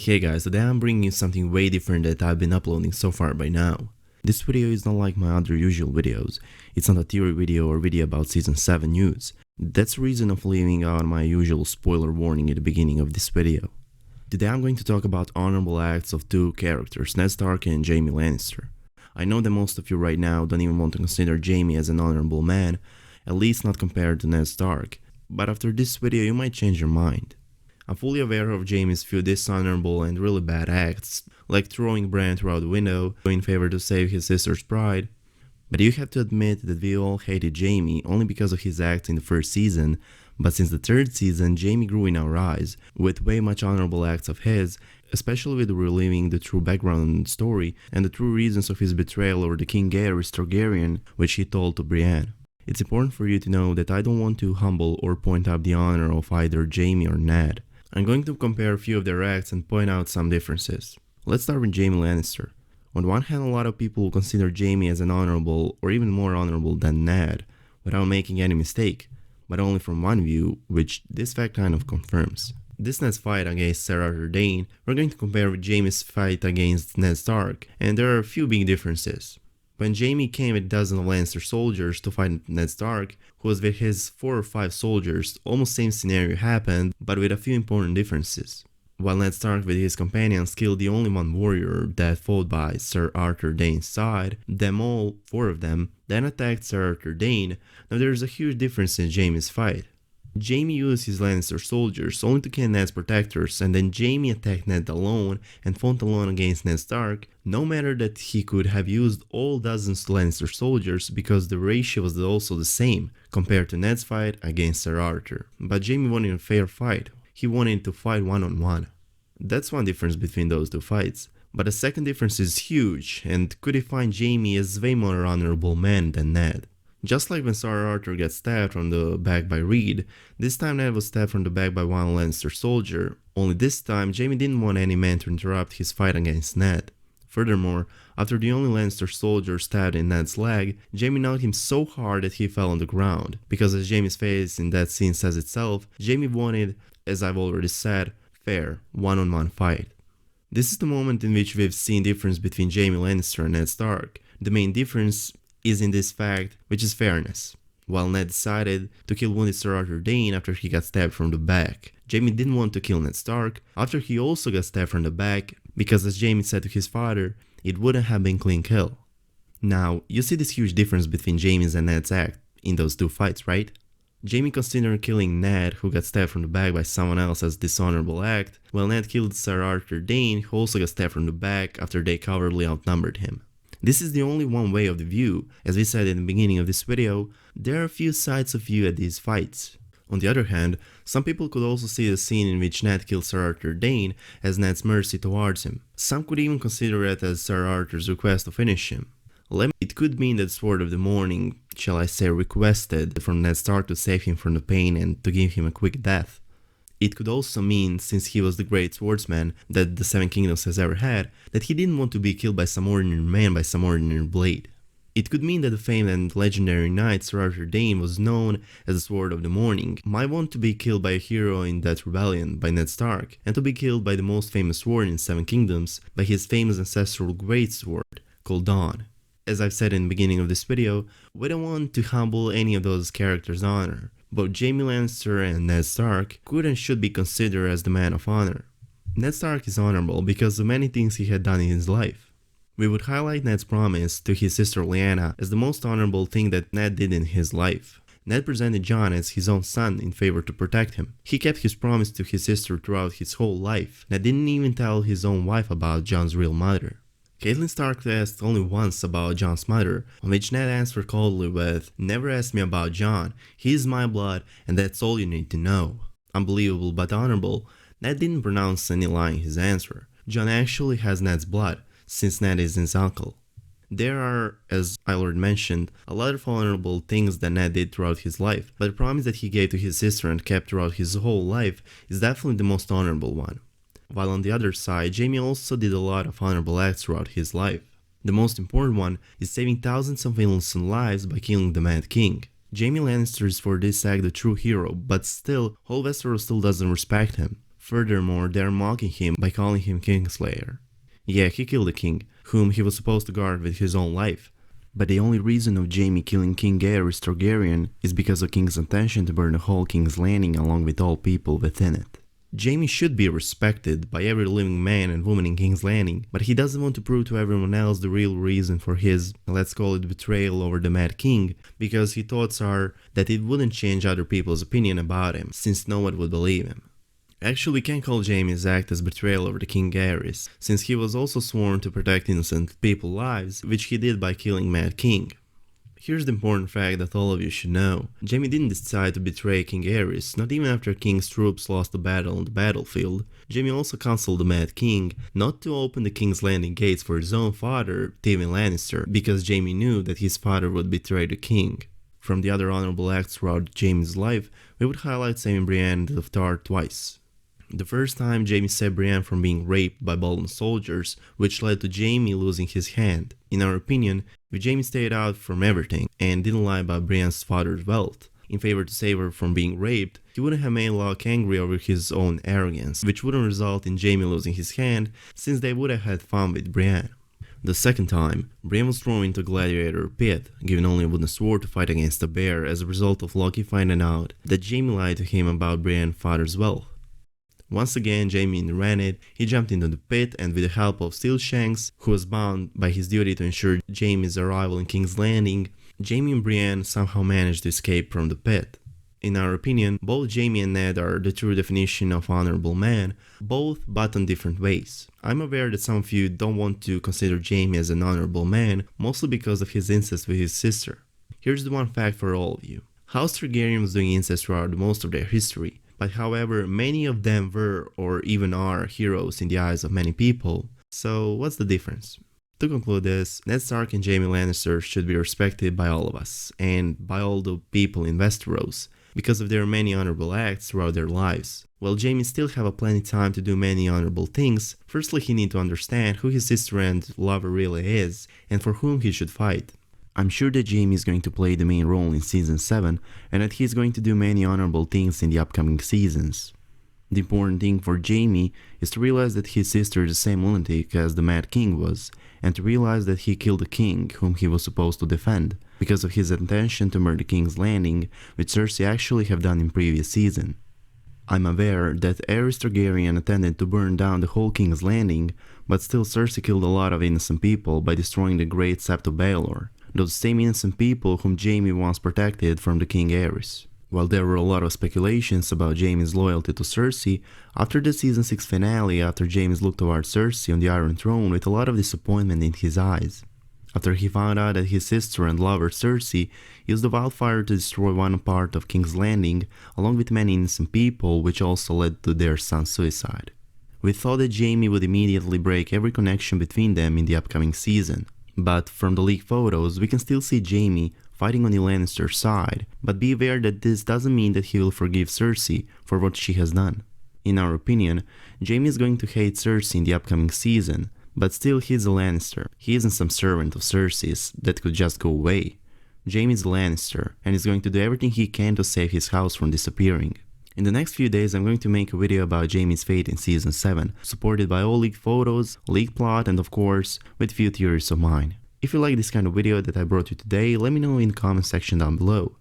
Hey guys, today I'm bringing you something way different that I've been uploading so far by now. This video is not like my other usual videos. It's not a theory video or video about season 7 news. That's the reason of leaving out my usual spoiler warning at the beginning of this video. Today I'm going to talk about honorable acts of two characters, Ned Stark and Jaime Lannister. I know that most of you right now don't even want to consider Jaime as an honorable man, at least not compared to Ned Stark, but after this video you might change your mind. I'm fully aware of Jaime's few dishonorable and really bad acts, like throwing Brienne through the window in favor to save his sister's pride. But you have to admit that we all hated Jaime only because of his acts in the first season, but since the third season Jaime grew in our eyes, with way much honorable acts of his, especially with reliving the true background story and the true reasons of his betrayal over the King Aerys Targaryen, which he told to Brienne. It's important for you to know that I don't want to humble or point out the honor of either Jaime or Ned. I'm going to compare a few of their acts and point out some differences. Let's start with Jaime Lannister. On one hand, a lot of people will consider Jaime as an honorable or even more honorable than Ned, without making any mistake, but only from one view, which this fact kind of confirms. This Ned's fight against Sir Arthur Dayne, we're going to compare with Jaime's fight against Ned Stark, and there are a few big differences. When Jaime came with dozens of Lannister soldiers to fight Ned Stark, who was with his 4 or 5 soldiers, almost same scenario happened, but with a few important differences. While Ned Stark with his companions killed the only one warrior that fought by Sir Arthur Dayne's side, them all, 4 of them, then attacked Sir Arthur Dayne. Now there is a huge difference in Jaime's fight. Jaime used his Lannister soldiers only to kill Ned's protectors, and then Jaime attacked Ned alone and fought alone against Ned Stark, no matter that he could have used all dozens of Lannister soldiers because the ratio was also the same compared to Ned's fight against Sir Arthur. But Jaime won in a fair fight. He wanted to fight one-on-one. That's one difference between those two fights. But the second difference is huge and could define Jaime as way more honorable man than Ned. Just like when Sir Arthur got stabbed from the back by Reed, this time Ned was stabbed from the back by one Lannister soldier, only this time Jaime didn't want any man to interrupt his fight against Ned. Furthermore, after the only Lannister soldier stabbed in Ned's leg, Jaime knocked him so hard that he fell on the ground, because as Jaime's face in that scene says itself, Jaime wanted, as I've already said, fair, one-on-one fight. This is the moment in which we've seen difference between Jaime Lannister and Ned Stark. The main difference is in this fact, which is fairness. While Ned decided to kill wounded Sir Arthur Dayne after he got stabbed from the back, Jaime didn't want to kill Ned Stark after he also got stabbed from the back, because as Jaime said to his father, it wouldn't have been clean kill. Now, you see this huge difference between Jaime's and Ned's act in those two fights, right? Jaime considered killing Ned, who got stabbed from the back by someone else, as dishonorable act, while Ned killed Sir Arthur Dayne, who also got stabbed from the back after they cowardly outnumbered him. This is the only one way of the view. As we said in the beginning of this video, there are a few sides of view at these fights. On the other hand, some people could also see the scene in which Ned killed Sir Arthur Dayne as Ned's mercy towards him. Some could even consider it as Sir Arthur's request to finish him. It could mean that Sword of the Morning, shall I say, requested from Ned Stark to save him from the pain and to give him a quick death. It could also mean, since he was the great swordsman that the Seven Kingdoms has ever had, that he didn't want to be killed by some ordinary man by some ordinary blade. It could mean that the famed and legendary knight Sir Arthur Dayne was known as the Sword of the Morning, might want to be killed by a hero in that rebellion, by Ned Stark, and to be killed by the most famous sword in Seven Kingdoms, by his famous ancestral great sword, called Dawn. As I've said in the beginning of this video, we don't want to humble any of those characters' honor. Both Jaime Lannister and Ned Stark could and should be considered as the man of honor. Ned Stark is honorable because of many things he had done in his life. We would highlight Ned's promise to his sister Lyanna as the most honorable thing that Ned did in his life. Ned presented Jon as his own son in favor to protect him. He kept his promise to his sister throughout his whole life. Ned didn't even tell his own wife about Jon's real mother. Catelyn Stark asked only once about Jon's mother, on which Ned answered coldly with, "Never ask me about Jon, he's my blood and that's all you need to know." Unbelievable but honorable, Ned didn't pronounce any lie in his answer. Jon actually has Ned's blood, since Ned is his uncle. There are, as I already mentioned, a lot of honorable things that Ned did throughout his life, but the promise that he gave to his sister and kept throughout his whole life is definitely the most honorable one. While on the other side, Jaime also did a lot of honorable acts throughout his life. The most important one is saving thousands of innocent lives by killing the Mad King. Jaime Lannister is for this act the true hero, but still, whole Westeros still doesn't respect him. Furthermore, they are mocking him by calling him Kingslayer. Yeah, he killed the king, whom he was supposed to guard with his own life. But the only reason of Jaime killing King Aerys Targaryen is because of King's intention to burn the whole King's Landing along with all people within it. Jaime should be respected by every living man and woman in King's Landing, but he doesn't want to prove to everyone else the real reason for his, let's call it, betrayal over the Mad King, because his thoughts are that it wouldn't change other people's opinion about him, since no one would believe him. Actually, we can call Jaime's act as betrayal over the King Aerys, since he was also sworn to protect innocent people's lives, which he did by killing Mad King. Here's the important fact that all of you should know. Jaime didn't decide to betray King Aerys, not even after King's troops lost the battle on the battlefield. Jaime also counseled the Mad King not to open the King's Landing gates for his own father, Jaime Lannister, because Jaime knew that his father would betray the king. From the other honorable acts throughout Jaime's life, we would highlight saving Brienne of Tarth twice. The first time, Jaime saved Brienne from being raped by Bolton soldiers, which led to Jaime losing his hand. In our opinion, if Jaime stayed out from everything and didn't lie about Brienne's father's wealth, in favor to save her from being raped, he wouldn't have made Locke angry over his own arrogance, which wouldn't result in Jaime losing his hand, since they would have had fun with Brienne. The second time, Brienne was thrown into a gladiator pit, given only a wooden sword to fight against a bear as a result of Locke finding out that Jaime lied to him about Brienne's father's wealth. Once again, Jaime ran it, he jumped into the pit, and with the help of Steelshanks, who was bound by his duty to ensure Jaime's arrival in King's Landing, Jaime and Brienne somehow managed to escape from the pit. In our opinion, both Jaime and Ned are the true definition of honorable man, both but in different ways. I'm aware that some of you don't want to consider Jaime as an honorable man, mostly because of his incest with his sister. Here's the one fact for all of you. House Targaryen was doing incest throughout most of their history. But however, many of them were or even are heroes in the eyes of many people, so what's the difference? To conclude this, Ned Stark and Jaime Lannister should be respected by all of us, and by all the people in Westeros, because of their many honorable acts throughout their lives. While Jaime still have a plenty time to do many honorable things, firstly he need to understand who his sister and lover really is, and for whom he should fight. I'm sure that Jaime is going to play the main role in Season 7 and that he's going to do many honorable things in the upcoming seasons. The important thing for Jaime is to realize that his sister is the same lunatic as the Mad King was, and to realize that he killed the king whom he was supposed to defend, because of his intention to murder King's Landing, which Cersei actually have done in previous season. I'm aware that Aerys Targaryen intended to burn down the whole King's Landing, but still Cersei killed a lot of innocent people by destroying the Great Sept of Baelor, those same innocent people whom Jaime once protected from the King Aerys. While there were a lot of speculations about Jaime's loyalty to Cersei, after the Season 6 finale, after Jaime looked towards Cersei on the Iron Throne with a lot of disappointment in his eyes, after he found out that his sister and lover Cersei used the wildfire to destroy one part of King's Landing, along with many innocent people, which also led to their son's suicide. We thought that Jaime would immediately break every connection between them in the upcoming season. But from the leaked photos, we can still see Jaime fighting on the Lannister side, but be aware that this doesn't mean that he will forgive Cersei for what she has done. In our opinion, Jaime is going to hate Cersei in the upcoming season, but still he's a Lannister. He isn't some servant of Cersei's that could just go away. Jaime is a Lannister, and is going to do everything he can to save his house from disappearing. In the next few days I'm going to make a video about Jaime's fate in Season 7, supported by all leaked photos, leaked plot, and of course, with few theories of mine. If you like this kind of video that I brought you today, let me know in the comment section down below.